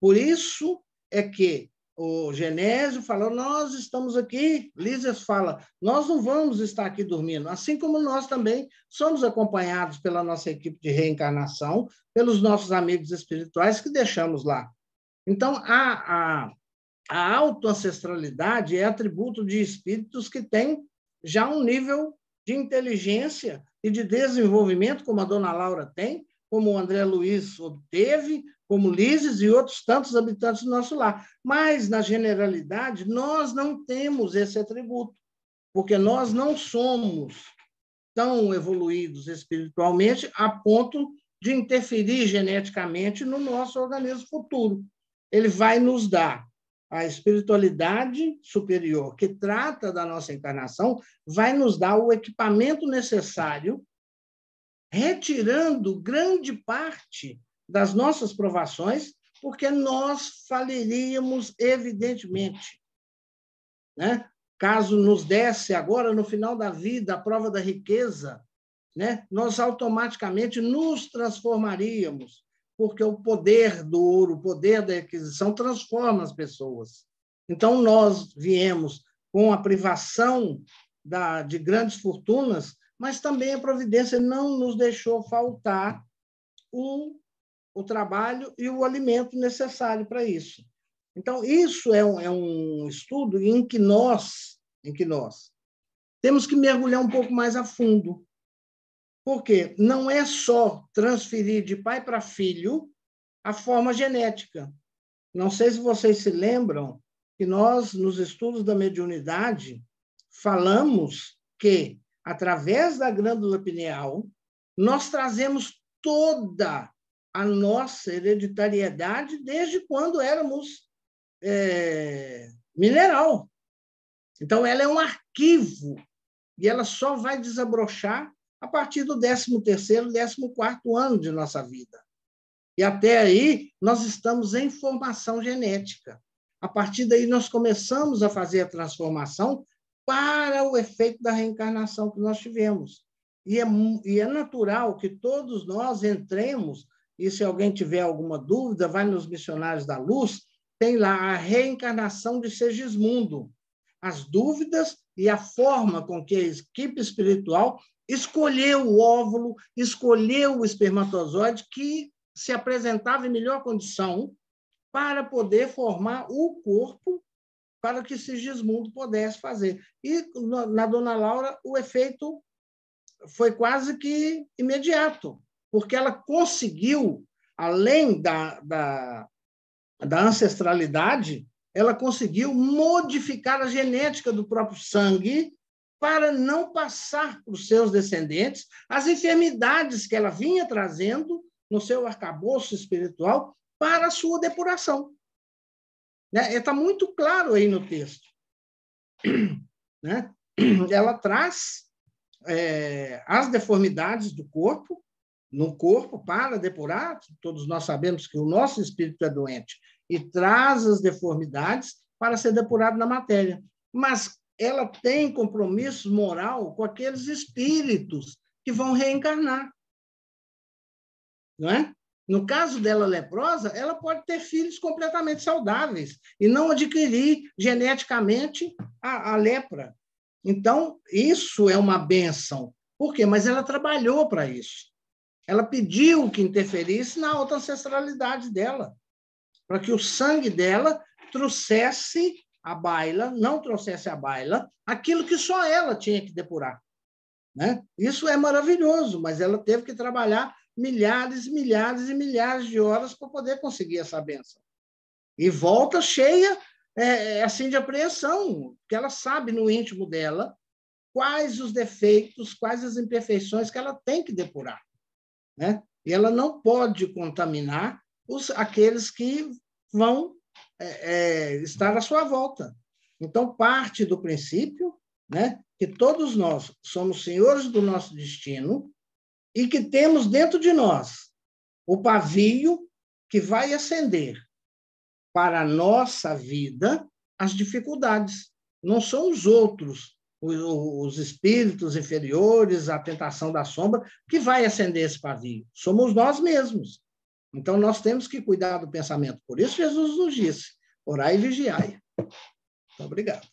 Por isso é que o Genésio falou, nós estamos aqui, Lísias fala, nós não vamos estar aqui dormindo, assim como nós também somos acompanhados pela nossa equipe de reencarnação, pelos nossos amigos espirituais que deixamos lá. Então, a autoancestralidade é atributo de espíritos que têm já um nível de inteligência e de desenvolvimento, como a dona Laura tem, como o André Luiz obteve, como Lises e outros tantos habitantes do nosso lar. Mas, na generalidade, nós não temos esse atributo, porque nós não somos tão evoluídos espiritualmente a ponto de interferir geneticamente no nosso organismo futuro. Ele vai nos dar a espiritualidade superior que trata da nossa encarnação, vai nos dar o equipamento necessário, retirando grande parte das nossas provações, porque nós faliríamos, evidentemente, né? Caso nos desse agora, no final da vida, a prova da riqueza, né? Nós automaticamente nos transformaríamos, porque o poder do ouro, o poder da aquisição transforma as pessoas. Então, nós viemos com a privação de grandes fortunas, mas também a providência não nos deixou faltar o trabalho e o alimento necessário para isso. Então, isso é um estudo em que nós temos que mergulhar um pouco mais a fundo. Porque não é só transferir de pai para filho a forma genética. Não sei se vocês se lembram que nós, nos estudos da mediunidade, falamos que, através da glândula pineal, nós trazemos toda a nossa hereditariedade desde quando éramos mineral. Então, ela é um arquivo e ela só vai desabrochar a partir do 13º, 14º ano de nossa vida. E até aí, nós estamos em formação genética. A partir daí, nós começamos a fazer a transformação para o efeito da reencarnação que nós tivemos. E é natural que todos nós entremos, e se alguém tiver alguma dúvida, vai nos Missionários da Luz, tem lá a reencarnação de Segismundo, as dúvidas e a forma com que a equipe espiritual escolheu o óvulo, escolheu o espermatozoide que se apresentava em melhor condição para poder formar o corpo para que Sigismundo pudesse fazer. E na dona Laura o efeito foi quase que imediato, porque ela conseguiu, além da ancestralidade, ela conseguiu modificar a genética do próprio sangue para não passar para os seus descendentes as enfermidades que ela vinha trazendo no seu arcabouço espiritual para a sua depuração. Está muito claro aí no texto. Ela traz as deformidades do corpo, no corpo, para depurar. Todos nós sabemos que o nosso espírito é doente e traz as deformidades para ser depurado na matéria. Mas ela tem compromisso moral com aqueles espíritos que vão reencarnar. Não é? No caso dela leprosa, ela pode ter filhos completamente saudáveis e não adquirir geneticamente a lepra. Então, isso é uma bênção. Por quê? Mas ela trabalhou para isso. Ela pediu que interferisse na alta ancestralidade dela, para que o sangue dela trouxesse a baila, não trouxesse a baila, aquilo que só ela tinha que depurar. Né? Isso é maravilhoso, mas ela teve que trabalhar milhares, milhares e milhares de horas para poder conseguir essa bênção. E volta cheia assim, de apreensão, porque ela sabe no íntimo dela quais os defeitos, quais as imperfeições que ela tem que depurar. Né? E ela não pode contaminar aqueles que vão estar à sua volta. Então, parte do princípio, né, que todos nós somos senhores do nosso destino e que temos dentro de nós o pavio que vai acender para a nossa vida as dificuldades. Não são os outros, os espíritos inferiores, a tentação da sombra, que vai acender esse pavio. Somos nós mesmos. Então, nós temos que cuidar do pensamento. Por isso, Jesus nos disse, orai e vigiai. Muito obrigado.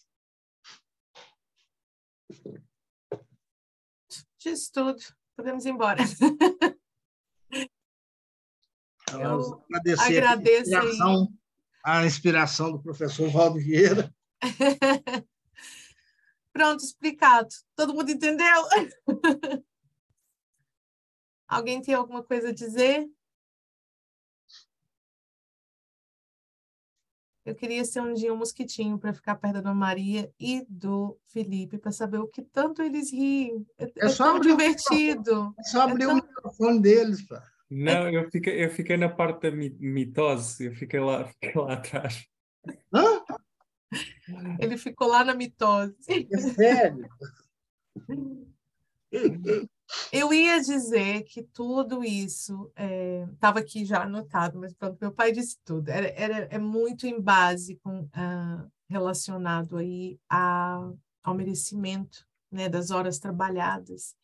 Disse tudo. Podemos ir embora.
Eu agradeço a inspiração do professor Valdo Vieira.
Pronto, explicado. Todo mundo entendeu? Alguém tem alguma coisa a dizer? Eu queria ser um dia um mosquitinho para ficar perto da Dona Maria e do Felipe, para saber o que tanto eles riem. É
só
tão
abrir
divertido.
É só abrir o
tão...
microfone deles, pá.
Não, eu fiquei na parte da mitose, eu fiquei lá atrás.
Hã?
Ele ficou lá na mitose.
É sério?
Eu ia dizer que tudo isso estava aqui já anotado, mas pronto, meu pai disse tudo. É muito em base relacionado aí ao merecimento, né, das horas trabalhadas.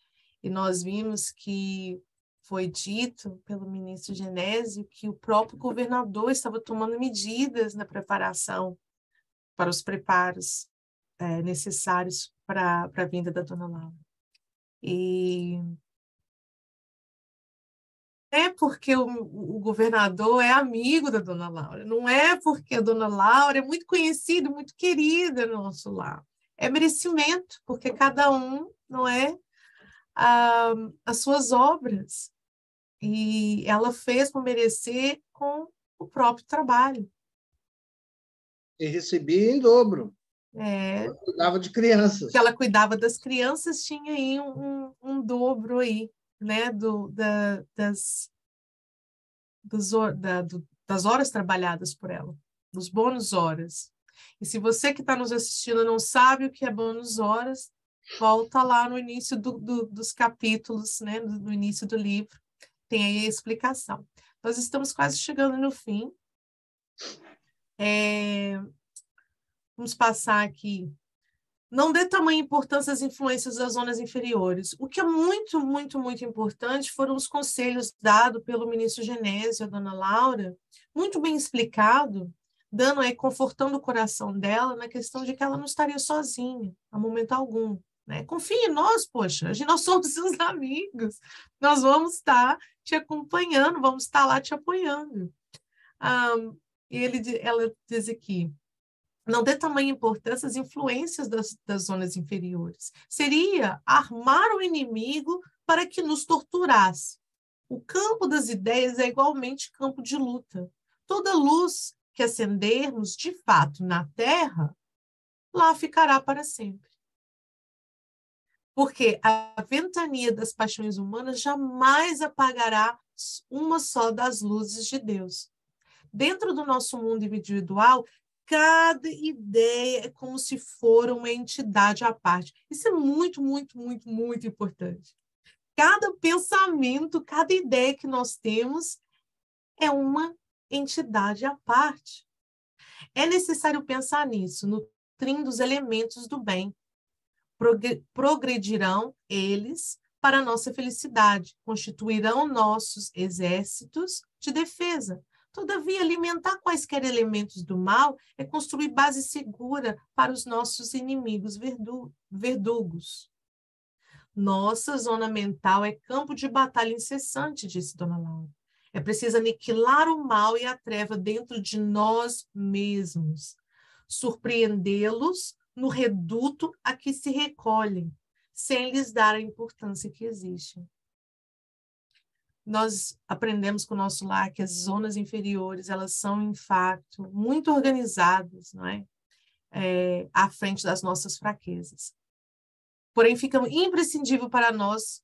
E nós vimos que foi dito pelo ministro Genésio que o próprio governador estava tomando medidas na preparação para os preparos necessários para a vinda da Dona Laura. E é porque o governador é amigo da Dona Laura, não é porque a Dona Laura é muito conhecida, muito querida no nosso lar. É merecimento, porque cada um, não é, as suas obras. E ela fez por merecer com o próprio trabalho.
E recebia em dobro.
Ela
cuidava de crianças.
Que ela cuidava das crianças, tinha aí um dobro aí, né, das horas trabalhadas por ela, dos bônus horas. E se você que está nos assistindo não sabe o que é bônus horas, volta lá no início dos capítulos, né, no início do livro, tem aí a explicação. Nós estamos quase chegando no fim. Vamos passar aqui. Não dê tamanha importância às influências das zonas inferiores. O que é muito, muito, muito importante foram os conselhos dados pelo ministro Genésio, a dona Laura, muito bem explicado, dando aí, confortando o coração dela na questão de que ela não estaria sozinha, a momento algum. Né? Confie em nós, poxa, nós somos seus amigos, nós vamos estar te acompanhando, vamos estar lá te apoiando. Ela diz aqui, não dê tamanha importância às influências das zonas inferiores. Seria armar o inimigo para que nos torturasse. O campo das ideias é igualmente campo de luta. Toda luz que acendermos, de fato, na Terra, lá ficará para sempre. Porque a ventania das paixões humanas jamais apagará uma só das luzes de Deus. Dentro do nosso mundo individual, cada ideia é como se for uma entidade à parte. Isso é muito, muito, muito, muito importante. Cada pensamento, cada ideia que nós temos é uma entidade à parte. É necessário pensar nisso, nutrindo os elementos do bem. Progredirão eles para a nossa felicidade, constituirão nossos exércitos de defesa. Todavia, alimentar quaisquer elementos do mal é construir base segura para os nossos inimigos verdugos. Nossa zona mental é campo de batalha incessante, disse Dona Laura. É preciso aniquilar o mal e a treva dentro de nós mesmos, surpreendê-los no reduto a que se recolhem, sem lhes dar a importância que existe. Nós aprendemos com o nosso lar que as zonas inferiores, elas são, em fato, muito organizadas, não é? À frente das nossas fraquezas. Porém, fica imprescindível para nós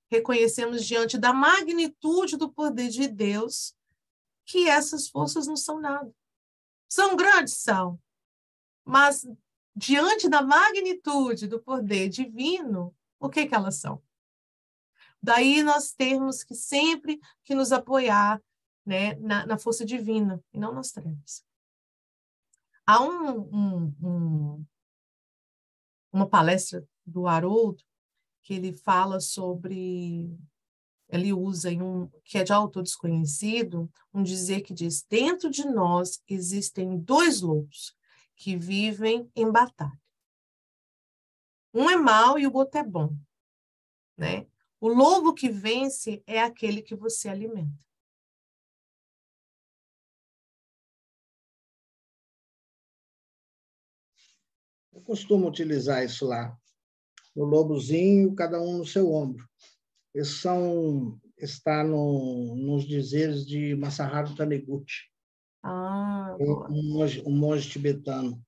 reconhecermos diante da magnitude do poder de Deus que essas forças não são nada. São grandes, são, mas diante da magnitude do poder divino, o que elas são? Daí nós temos que sempre que nos apoiar, né, na força divina, e não nas trevas. Há uma palestra do Haroldo que ele fala sobre, ele usa que é de autor desconhecido, um dizer que diz, dentro de nós existem dois lobos que vivem em batalha. Um é mau e o outro é bom, né? O lobo que vence é aquele que você alimenta.
Eu costumo utilizar isso lá. O lobozinho, cada um no seu ombro. Esses são está nos dizeres de Masaharu Taniguchi,
Boa.
um monge tibetano.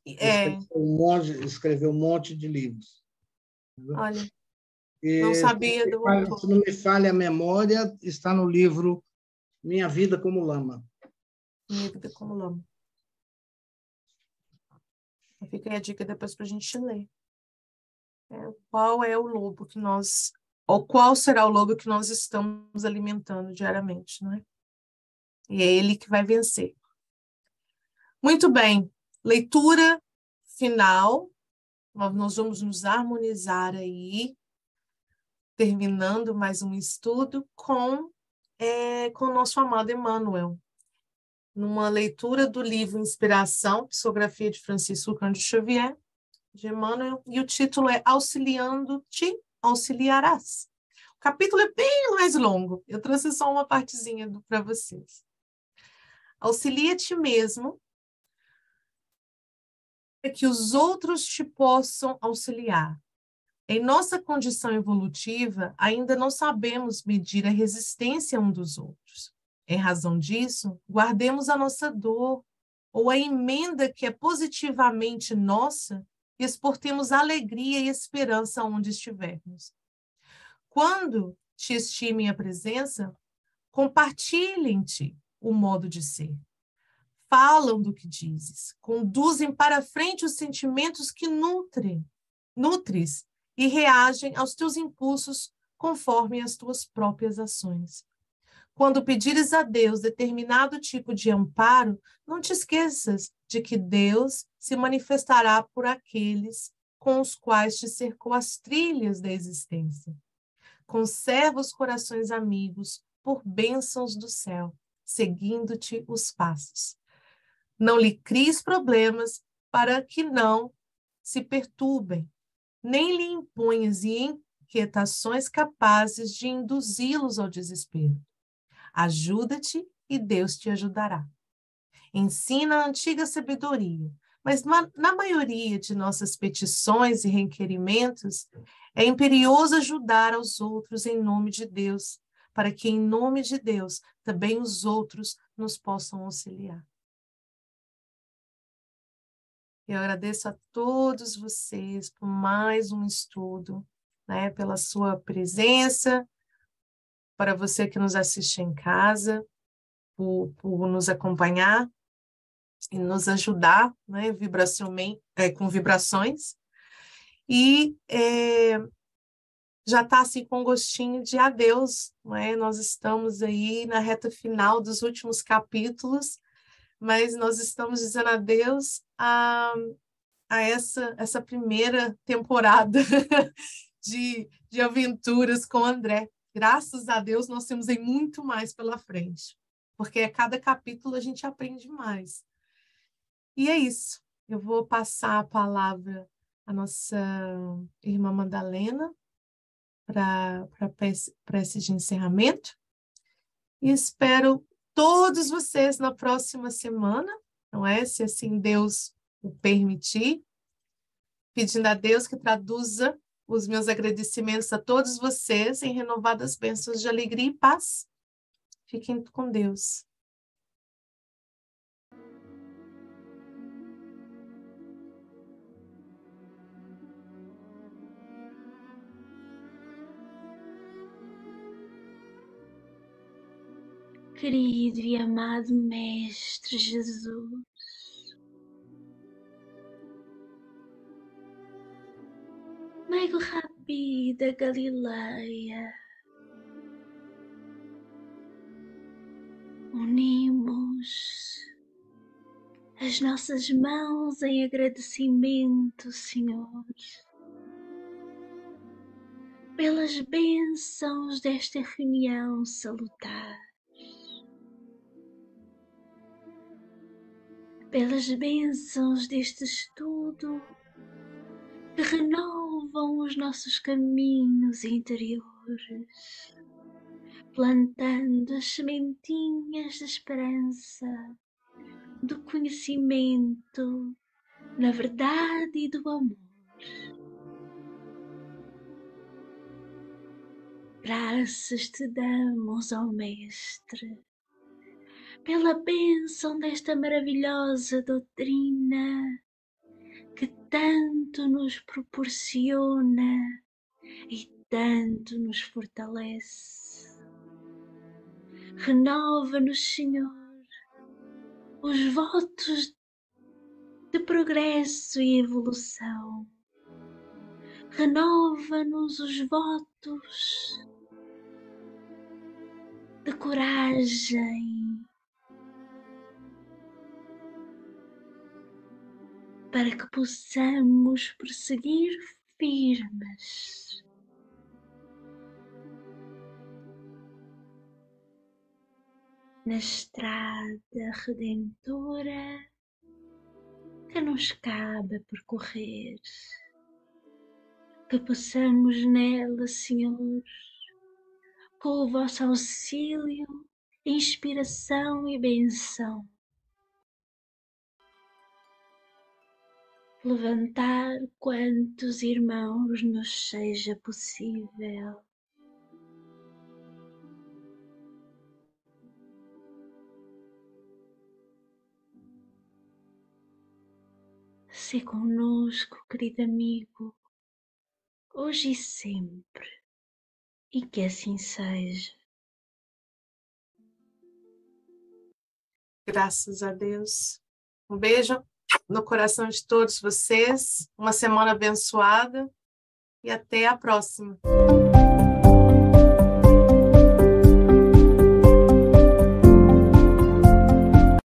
É,
Escreveu um monte de livros.
olha,
E,
não sabia do
se
autor.
não me falha a memória, está no livro Minha Vida como Lama.
Minha Vida como Lama. Fica aí a dica depois para a gente ler. Qual é o lobo que nós... Ou qual será o lobo que nós estamos alimentando diariamente, não é? E é ele que vai vencer. Muito bem. Leitura final. Nós vamos nos harmonizar aí, terminando mais um estudo com o nosso amado Emmanuel. Numa leitura do livro Inspiração, Psicografia de Francisco Cândido Xavier, de Emmanuel, e o título é Auxiliando-te, auxiliarás. O capítulo é bem mais longo, eu trouxe só uma partezinha para vocês. Auxilia-te mesmo para que os outros te possam auxiliar. Em nossa condição evolutiva, ainda não sabemos medir a resistência um dos outros. Em razão disso, guardemos a nossa dor ou a emenda que é positivamente nossa e exportemos alegria e esperança onde estivermos. Quando te estimem a presença, compartilhem-te o modo de ser. Falam do que dizes, conduzem para frente os sentimentos que nutres e reagem aos teus impulsos conforme as tuas próprias ações. Quando pedires a Deus determinado tipo de amparo, não te esqueças de que Deus se manifestará por aqueles com os quais te cercou as trilhas da existência. Conserva os corações amigos por bênçãos do céu, seguindo-te os passos. Não lhe cries problemas para que não se perturbem, nem lhe imponhas inquietações capazes de induzi-los ao desespero. Ajuda-te e Deus te ajudará. Ensina a antiga sabedoria, mas na maioria de nossas petições e requerimentos, é imperioso ajudar aos outros em nome de Deus, para que em nome de Deus também os outros nos possam auxiliar. Eu agradeço a todos vocês por mais um estudo, né, pela sua presença, para você que nos assiste em casa, por nos acompanhar e nos ajudar, né, com vibrações. E já está assim com gostinho de adeus, né? Nós estamos aí na reta final dos últimos capítulos, mas nós estamos dizendo adeus a essa primeira temporada de aventuras com o André. Graças a Deus, nós temos aí muito mais pela frente, porque a cada capítulo a gente aprende mais. E é isso. Eu vou passar a palavra à nossa irmã Madalena para prece de encerramento. E espero todos vocês na próxima semana, não é? Se assim Deus o permitir, pedindo a Deus que traduza os meus agradecimentos a todos vocês em renovadas bênçãos de alegria e paz. Fiquem com Deus.
Querido e amado Mestre Jesus, Mego Rabi da Galileia, unimos as nossas mãos em agradecimento, Senhor, pelas bênçãos desta reunião salutar, pelas bênçãos deste estudo que renovam os nossos caminhos interiores, plantando as sementinhas da esperança, do conhecimento, na verdade e do amor. Graças te damos, ó Mestre, pela bênção desta maravilhosa doutrina que tanto nos proporciona e tanto nos fortalece. Renova-nos, Senhor, os votos de progresso e evolução. Renova-nos os votos de coragem para que possamos prosseguir firmes na estrada redentora que nos cabe percorrer. Que possamos nela, Senhor, com o vosso auxílio, inspiração e benção, levantar quantos irmãos nos seja possível. Se conosco, querido amigo, hoje e sempre, e que assim seja.
Graças a Deus. Um beijo no coração de todos vocês, uma semana abençoada e até a próxima.